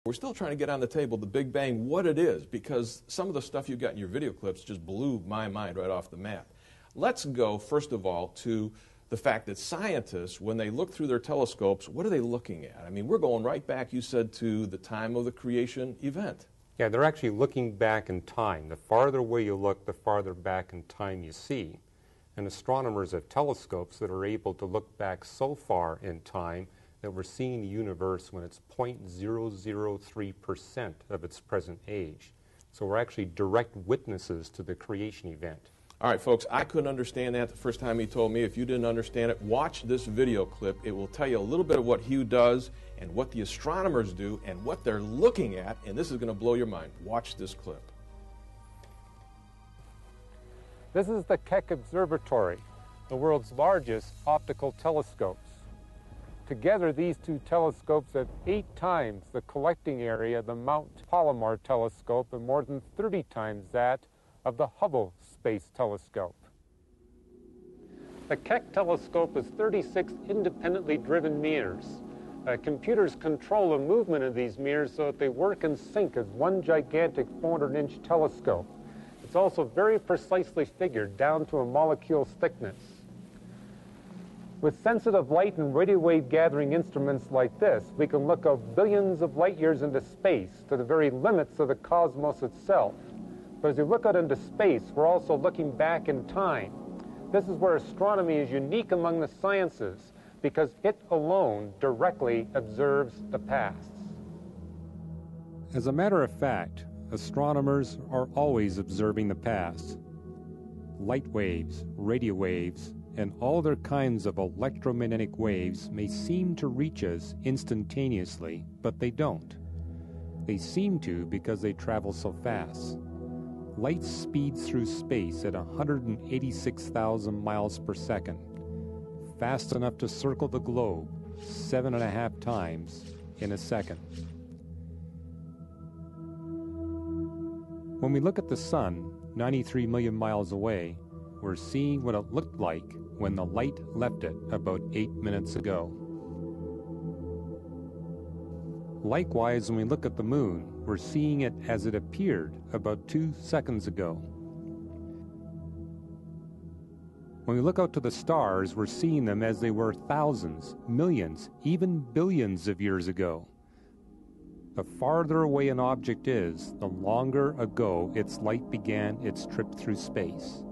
We're still trying to get on the table the Big Bang, what it is, because some of the stuff you got in your video clips just blew my mind right off the map. Let's go, first of all, to the fact that scientists, when they look through their telescopes, what are they looking at? I mean, we're going right back, you said, to the time of the creation event. Yeah, they're actually looking back in time. The farther away you look, the farther back in time you see. And astronomers have telescopes that are able to look back so far in time that we're seeing the universe when it's 0.003% of its present age. So we're actually direct witnesses to the creation event. All right, folks, I couldn't understand that the first time he told me. If you didn't understand it, watch this video clip. It will tell you a little bit of what Hugh does and what the astronomers do and what they're looking at, and this is going to blow your mind. Watch this clip. This is the Keck Observatory, the world's largest optical telescopes. Together, these two telescopes have 8 times the collecting area of the Mount Palomar telescope and more than 30 times that of the Hubble Space Telescope. The Keck telescope is 36 independently driven mirrors. Computers control the movement of these mirrors so that they work in sync as one gigantic 400-inch telescope. It's also very precisely figured down to a molecule's thickness. With sensitive light and radio wave gathering instruments like this, we can look out billions of light years into space to the very limits of the cosmos itself. But as we look out into space, we're also looking back in time. This is where astronomy is unique among the sciences because it alone directly observes the past. As a matter of fact, astronomers are always observing the past. Light waves, radio waves, and all other kinds of electromagnetic waves may seem to reach us instantaneously, but they don't. They seem to because they travel so fast. Light speeds through space at 186,000 miles per second, fast enough to circle the globe 7.5 times in a second. When we look at the sun, 93 million miles away, we're seeing what it looked like when the light left it about 8 minutes ago. Likewise, when we look at the moon, we're seeing it as it appeared about 2 seconds ago. When we look out to the stars, we're seeing them as they were thousands, millions, even billions of years ago. The farther away an object is, the longer ago its light began its trip through space.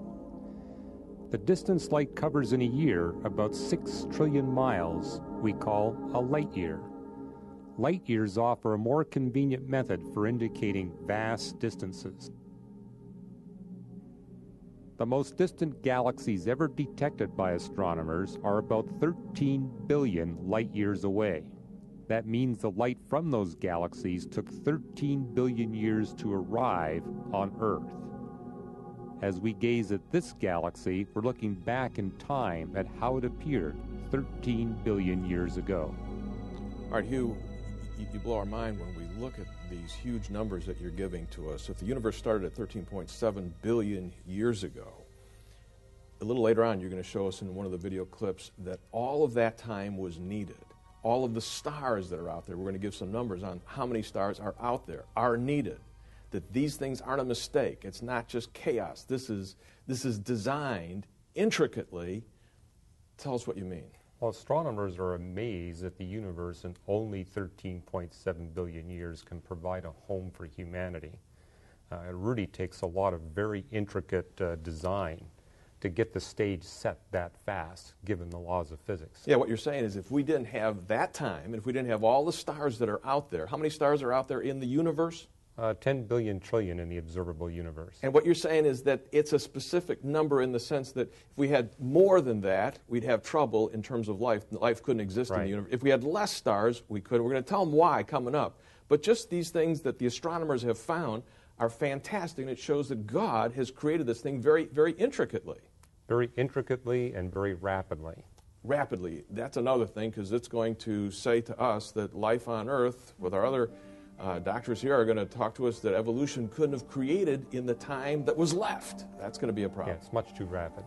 The distance light covers in a year, about 6 trillion miles, we call a light year. Light years offer a more convenient method for indicating vast distances. The most distant galaxies ever detected by astronomers are about 13 billion light years away. That means the light from those galaxies took 13 billion years to arrive on Earth. As we gaze at this galaxy, we're looking back in time at how it appeared 13 billion years ago. All right, Hugh, you blow our mind when we look at these huge numbers that you're giving to us. If the universe started at 13.7 billion years ago, a little later on you're going to show us in one of the video clips that all of that time was needed. All of the stars that are out there, we're going to give some numbers on how many stars are out there, are needed. That these things aren't a mistake. It's not just chaos. This is designed intricately. Tell us what you mean. Well, astronomers are amazed that the universe in only 13.7 billion years can provide a home for humanity. It really takes a lot of very intricate design to get the stage set that fast, given the laws of physics. Yeah, what you're saying is if we didn't have that time, and if we didn't have all the stars that are out there, how many stars are out there in the universe? 10 billion trillion in the observable universe. And what you're saying is that it's a specific number in the sense that if we had more than that, we'd have trouble in terms of life. Life couldn't exist in the universe. If we had less stars, we could. We're going to tell them why coming up. But just these things that the astronomers have found are fantastic, and it shows that God has created this thing very, very intricately. Very intricately and very rapidly. Rapidly. That's another thing, because it's going to say to us that life on Earth, with our other doctors here, are going to talk to us that evolution couldn't have created in the time that was left. That's going to be a problem. Yeah, it's much too rapid.